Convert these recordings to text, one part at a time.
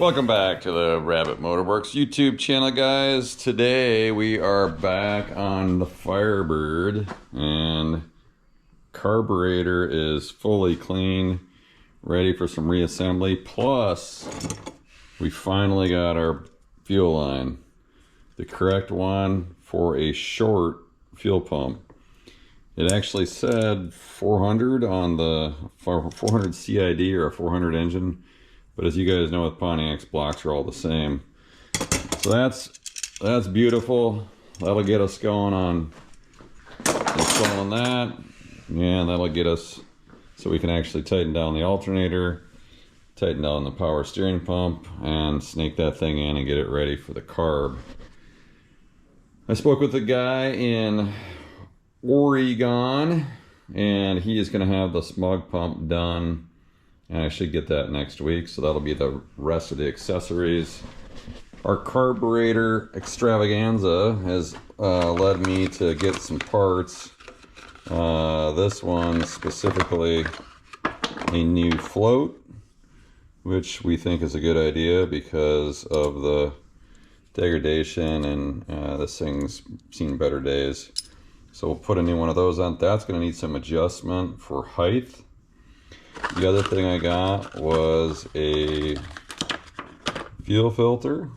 Welcome back to the Rabbit Motorworks YouTube channel, guys. Today we are back on the Firebird and carburetor is fully clean, ready for some reassembly. Plus, we finally got our fuel line, the correct one for a short fuel pump. It actually said 400 on the 400 CID or a 400 engine. But as you guys know, with Pontiac's, blocks are all the same. So that's beautiful. That'll get us going on installing that. And that'll get us so we can actually tighten down the alternator, tighten down the power steering pump, and snake that thing in and get it ready for the carb. I spoke with a guy in Oregon, and he is going to have the smog pump done. And I should get that next week, so that'll be the rest of the accessories. Our carburetor extravaganza has led me to get some parts. This one specifically, a new float, which we think is a good idea because of the degradation, and this thing's seen better days. So we'll put a new one of those on. That's going to need some adjustment for height. The other thing I got was a fuel filter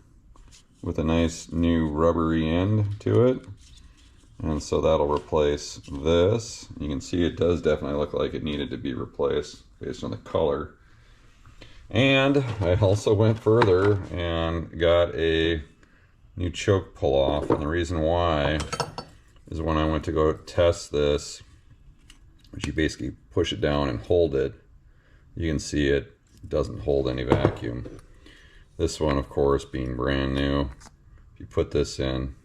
with a nice new rubbery end to it, and so that'll replace this. You can see it does definitely look like it needed to be replaced based on the color. And I also went further and got a new choke pull off, and the reason why is when I went to go test this, which you basically push it down and hold it, you can see it doesn't hold any vacuum. This one, of course, being brand new, if you put this in,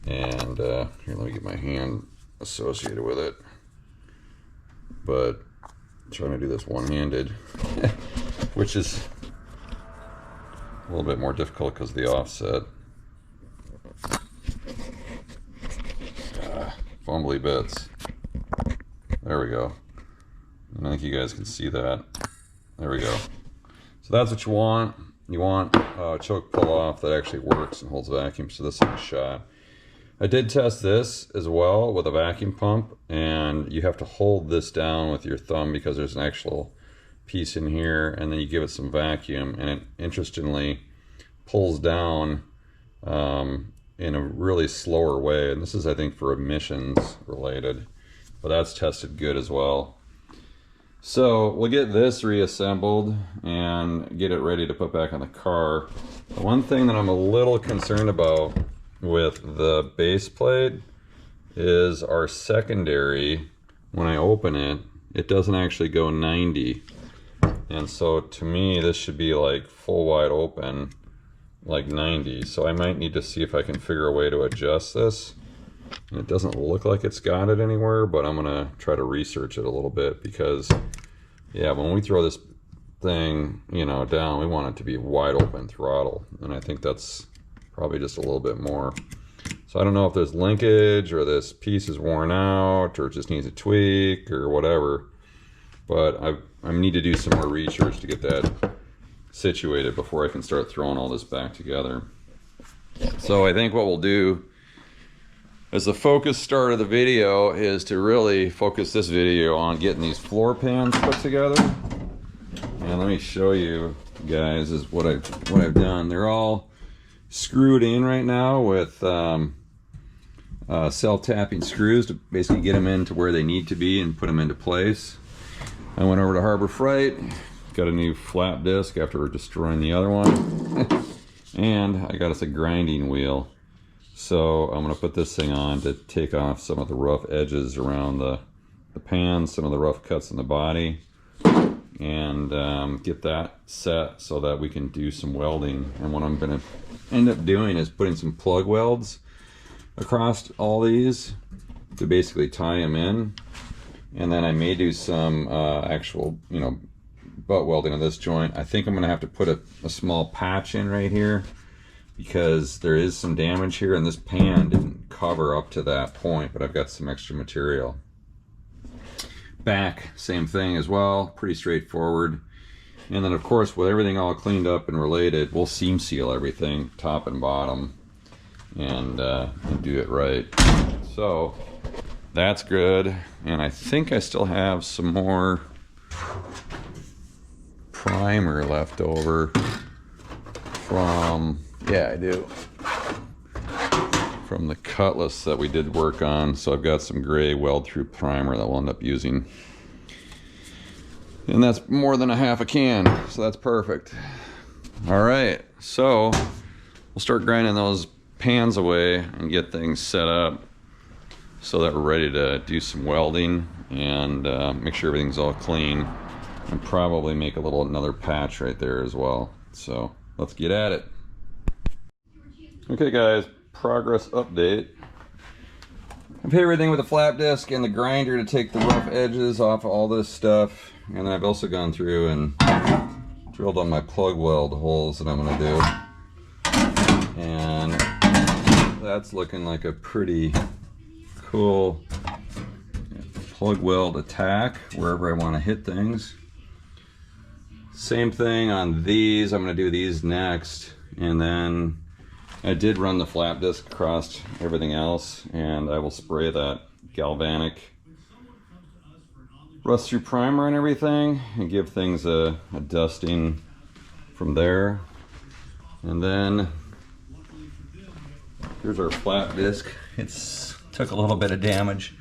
and here, let me get my hand associated with it, but I'm trying to do this one-handed, which is a little bit more difficult because of the offset. Fumbly bits. There we go. And I think you guys can see that. There we go. So that's what you want. You want a choke pull off that actually works and holds vacuum, so this thing's shot. I did test this as well with a vacuum pump, and you have to hold this down with your thumb because there's an actual piece in here, and then you give it some vacuum, and it interestingly pulls down in a really slower way. And this is, I think, for emissions related, but that's tested good as well. So we'll get this reassembled and get it ready to put back on the car. The one thing that I'm a little concerned about with the base plate is our secondary, when I open it, it doesn't actually go 90. And so to me, this should be like full wide open, like 90. So I might need to see if I can figure a way to adjust this. And it doesn't look like it's got it anywhere, but I'm gonna try to research it a little bit because, yeah, when we throw this thing, you know, down, we want it to be wide open throttle, and I think that's probably just a little bit more. So I don't know if there's linkage or this piece is worn out or it just needs a tweak or whatever, but I need to do some more research to get that situated before I can start throwing all this back together. So I think what we'll do as the focus start of the video is to really focus this video on getting these floor pans put together. And let me show you guys is what I've done. They're all screwed in right now with self-tapping screws to basically get them into where they need to be and put them into place. I went over to Harbor Freight, got a new flap disc after destroying the other one, and I got us a grinding wheel. So I'm going to put this thing on to take off some of the rough edges around the pan, some of the rough cuts in the body, and get that set so that we can do some welding. And what I'm going to end up doing is putting some plug welds across all these to basically tie them in. And then I may do some actual, you know, butt welding on this joint. I think I'm going to have to put a small patch in right here, because there is some damage here and this pan didn't cover up to that point, but I've got some extra material. Back, same thing as well, pretty straightforward. And then of course, with everything all cleaned up and related, we'll seam seal everything top and bottom and do it right. So that's good. And I think I still have some more primer left over from, yeah, I do, from the Cutlass that we did work on. So I've got some gray weld through primer that we'll end up using. And that's more than a half a can, so that's perfect. All right, so we'll start grinding those pans away and get things set up so that we're ready to do some welding and make sure everything's all clean, and probably make another patch right there as well. So let's get at it. Okay guys, progress update. I've hit everything with a flap disc and the grinder to take the rough edges off all this stuff. And then I've also gone through and drilled on my plug weld holes that I'm going to do. And that's looking like a pretty cool plug weld attack wherever I want to hit things. Same thing on these. I'm going to do these next. And then I did run the flap disc across everything else, and I will spray that galvanic rust through primer and everything and give things a dusting from there. And then here's our flap disc. It's took a little bit of damage,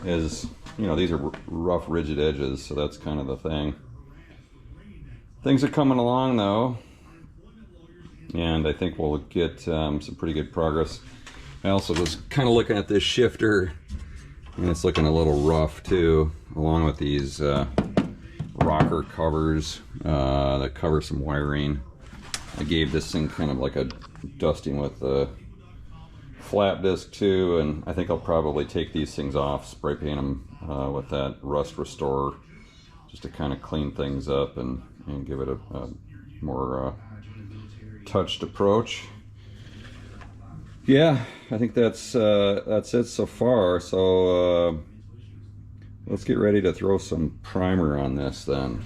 as you know, these are rough rigid edges, so that's kind of the thing. Things are coming along though, and I think we'll get some pretty good progress. I also was kind of looking at this shifter, and it's looking a little rough too, along with these rocker covers that cover some wiring. I gave this thing kind of like a dusting with the flap disc too, and I think I'll probably take these things off, spray paint them with that rust restorer, just to kind of clean things up and give it a more touched approach. Yeah, I think that's it so far. So let's get ready to throw some primer on this then.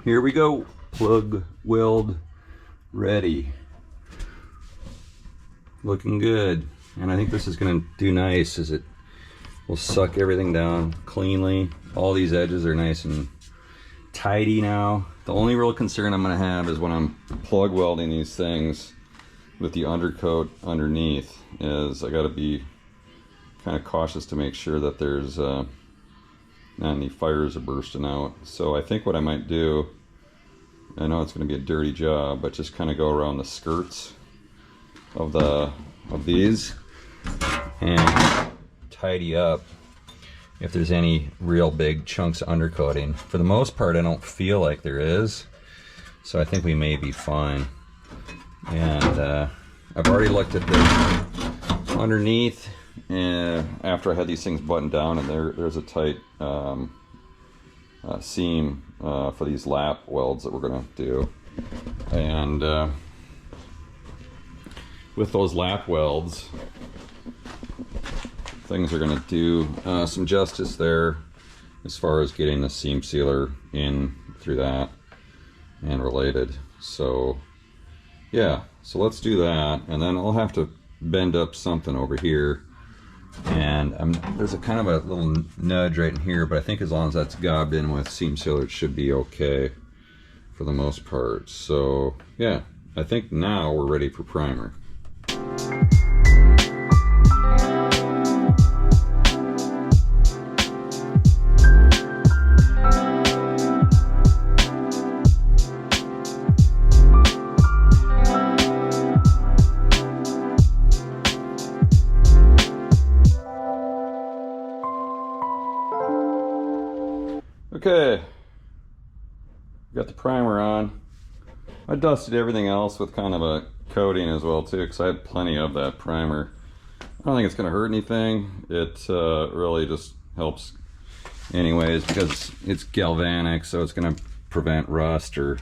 Here we go. Plug weld ready. Looking good. And I think this is going to do nice, as it will suck everything down cleanly. All these edges are nice and tidy now. The only real concern I'm going to have is when I'm plug welding these things with the undercoat underneath, is I got to be kind of cautious to make sure that there's not any fires are bursting out. So I think what I might do, I know it's going to be a dirty job, but just kind of go around the skirts of these and tidy up if there's any real big chunks of undercoating. For the most part, I don't feel like there is, so I think we may be fine. And I've already looked at this underneath, and after I had these things buttoned down, and there's a tight seam for these lap welds that we're going to do. And with those lap welds, things are going to do some justice there as far as getting the seam sealer in through that and related. So yeah, so let's do that, and then I'll have to bend up something over here, and there's a kind of a little nudge right in here, but I think as long as that's gobbed in with seam sealer, it should be okay for the most part. So yeah, I think now we're ready for primer. Okay, got the primer on. I dusted everything else with kind of a coating as well too, because I had plenty of that primer. I don't think it's going to hurt anything. It really just helps anyways, because it's galvanic, so it's going to prevent rust or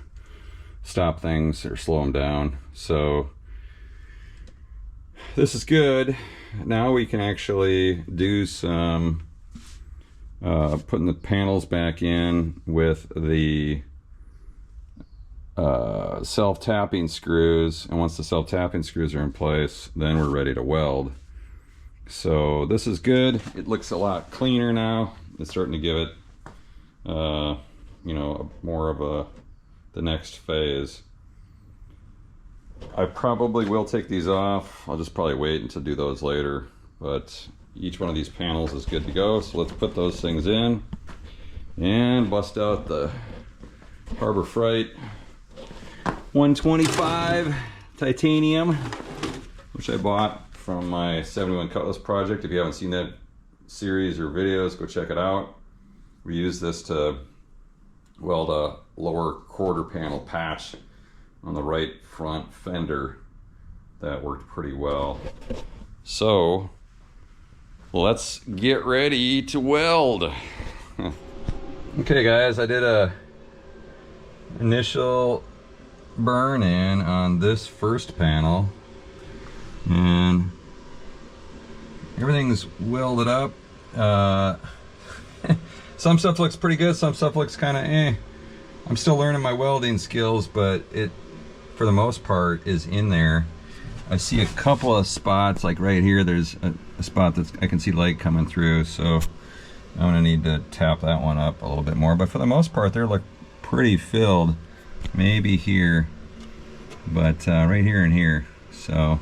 stop things or slow them down. So this is good. Now we can actually do some putting the panels back in with the self-tapping screws, and once the self-tapping screws are in place, then we're ready to weld. So this is good. It looks a lot cleaner now. It's starting to give it you know, more of the next phase. I probably will take these off. I'll just probably wait until do those later, but each one of these panels is good to go. So let's put those things in and bust out the Harbor Freight 125 titanium, which I bought from my 71 Cutlass project. If you haven't seen that series or videos, go check it out. We use this to weld a lower quarter panel patch on the right front fender. That worked pretty well. So let's get ready to weld. Okay guys, I did a initial burn in on this first panel and everything's welded up. Some stuff looks pretty good, some stuff looks kind of eh. I'm still learning my welding skills, but it, for the most part, is in there. I see a couple of spots, like right here, there's a spot that I can see light coming through, so I'm gonna need to tap that one up a little bit more. But for the most part, they look pretty filled. Maybe here, but right here and here. So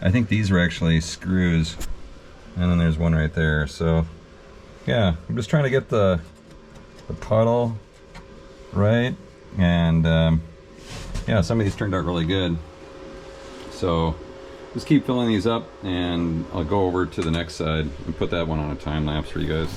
I think these are actually screws, and then there's one right there. So yeah, I'm just trying to get the puddle right, and yeah, some of these turned out really good. So just keep filling these up, and I'll go over to the next side and put that one on a time lapse for you guys.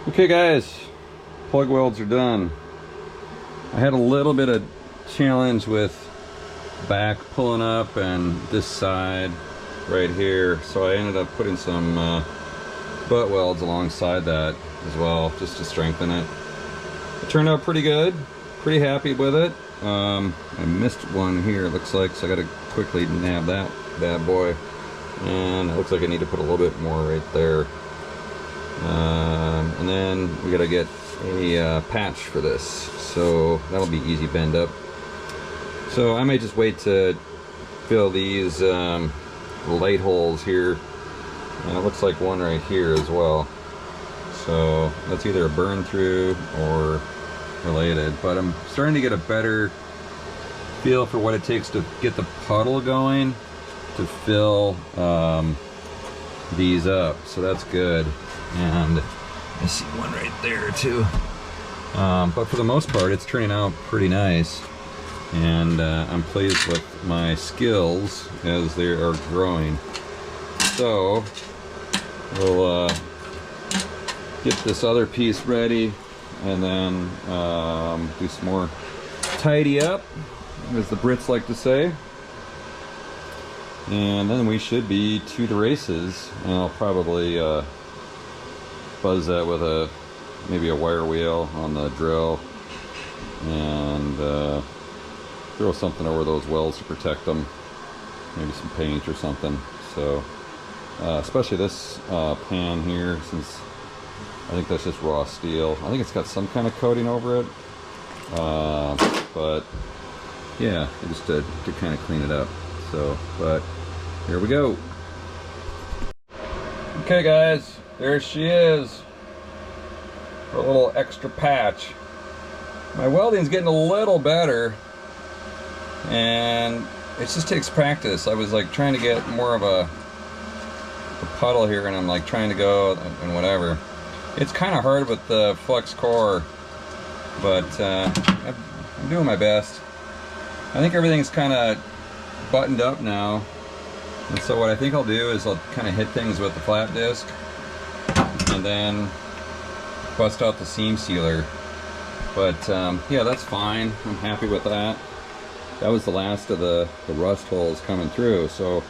Okay guys, plug welds are done. I had a little bit of challenge with back pulling up and this side right here, so I ended up putting some butt welds alongside that as well, just to strengthen it. It turned out pretty good, pretty happy with it. I missed one here, it looks like, so I gotta quickly nab that bad boy, and it looks like I need to put a little bit more right there. And then we gotta get a patch for this, so that'll be easy bend up. So I might just wait to fill these light holes here, and it looks like one right here as well. So that's either a burn through or related, but I'm starting to get a better feel for what it takes to get the puddle going to fill these up, so that's good. And I see one right there too, but for the most part it's turning out pretty nice, and I'm pleased with my skills as they are growing. So we'll get this other piece ready, and then do some more tidy up, as the Brits like to say, and then we should be to the races. And I'll probably buzz that with maybe a wire wheel on the drill, and throw something over those welds to protect them, maybe some paint or something. So especially this pan here, since I think that's just raw steel. I think it's got some kind of coating over it, but yeah, just to kind of clean it up. So, but here we go. Okay guys, there she is, a little extra patch. My welding's getting a little better, and it just takes practice. I was like trying to get more of a puddle here, and I'm like trying to go and whatever. It's kind of hard with the flux core, but I'm doing my best. I think everything's kind of buttoned up now, and so what I think I'll do is I'll kind of hit things with the flat disc and then bust out the seam sealer. But yeah, that's fine. I'm happy with that. That was the last of the rust holes coming through, so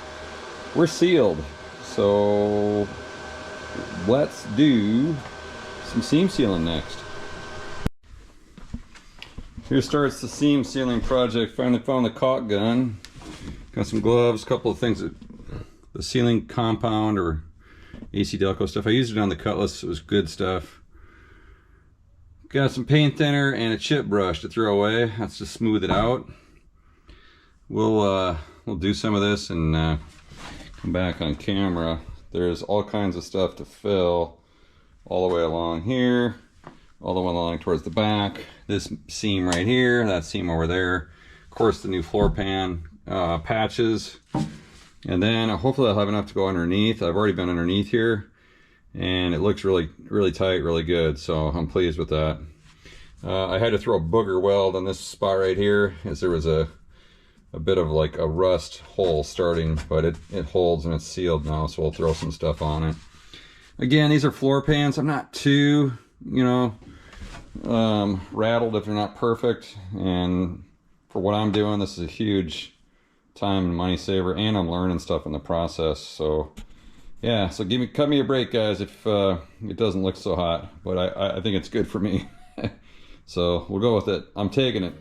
we're sealed. So let's do some seam sealing next. Here starts the seam sealing project. Finally found the caulk gun. Got some gloves, a couple of things that the sealing compound or AC Delco stuff. I used it on the Cutlass. It was good stuff. Got some paint thinner and a chip brush to throw away. That's to smooth it out. We'll do some of this and come back on camera. There's all kinds of stuff to fill all the way along here, all the way along towards the back. This seam right here, that seam over there. Of course, the new floor pan patches. And then hopefully I'll have enough to go underneath. I've already been underneath here, and it looks really tight, really good, so I'm pleased with that. I had to throw a booger weld on this spot right here, as there was a bit of like a rust hole starting, but it holds and it's sealed now, so we'll throw some stuff on it. Again, these are floor pans. I'm not too, you know, rattled if they're not perfect, and for what I'm doing, this is a huge time and money saver, and I'm learning stuff in the process. So yeah, so cut me a break guys if it doesn't look so hot, but I think it's good for me. So we'll go with it. I'm taking it.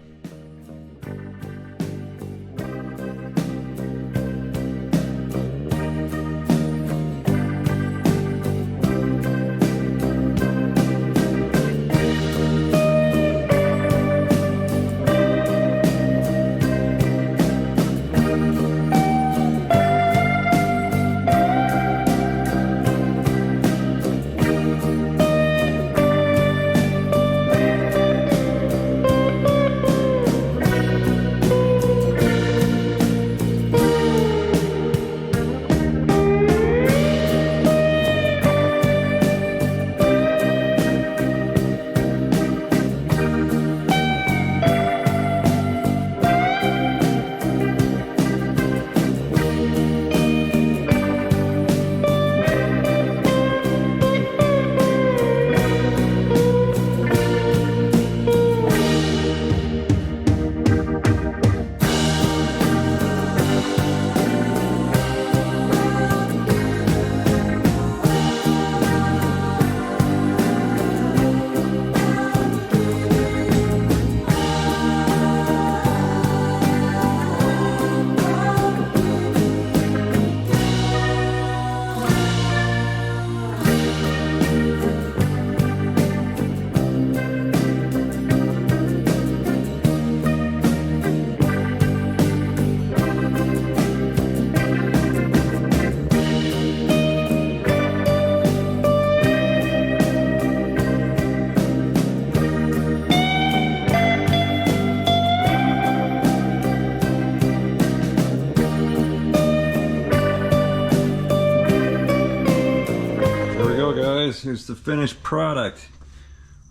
Here's the finished product,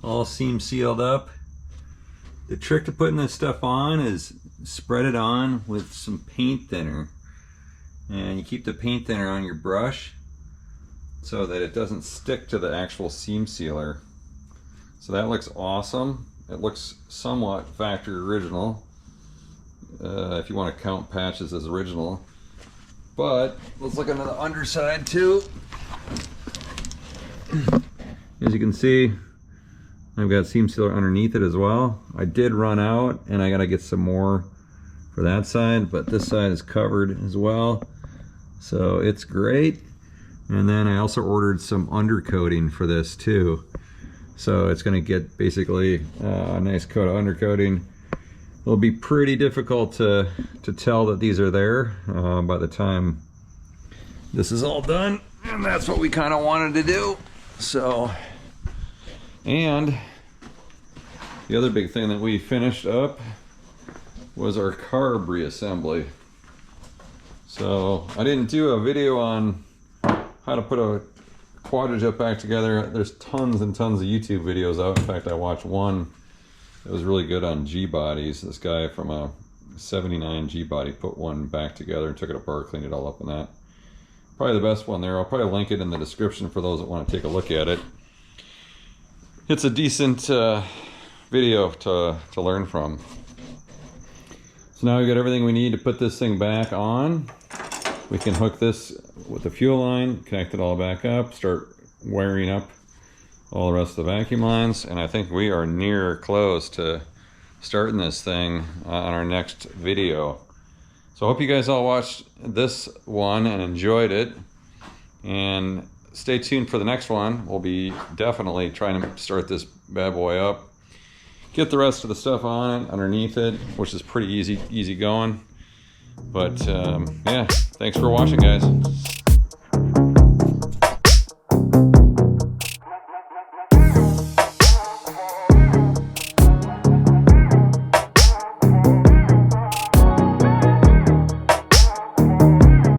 all seam sealed up. The trick to putting this stuff on is spread it on with some paint thinner, and you keep the paint thinner on your brush so that it doesn't stick to the actual seam sealer. So that looks awesome. It looks somewhat factory original, if you want to count patches as original. But let's look into the underside too. As you can see, I've got seam sealer underneath it as well. I did run out and I gotta get some more for that side, but this side is covered as well, so it's great. And then I also ordered some undercoating for this too. So it's going to get basically a nice coat of undercoating. It'll be pretty difficult to tell that these are there by the time this is all done. And that's what we kind of wanted to do. So, and the other big thing that we finished up was our carb reassembly. So I didn't do a video on how to put a Quadrajet back together. There's tons and tons of YouTube videos out. In fact, I watched one that was really good on G-bodies. This guy from a 79 G-body put one back together and took it apart, cleaned it all up in that. Probably the best one there. I'll probably link it in the description for those that want to take a look at it. It's a decent video to learn from. So now we've got everything we need to put this thing back on. We can hook this with the fuel line, connect it all back up, start wiring up all the rest of the vacuum lines, and I think we are near close to starting this thing on our next video. So I hope you guys all watched this one and enjoyed it, and stay tuned for the next one. We'll be definitely trying to start this bad boy up, get the rest of the stuff on it, underneath it, which is pretty easy going. But yeah, thanks for watching, guys.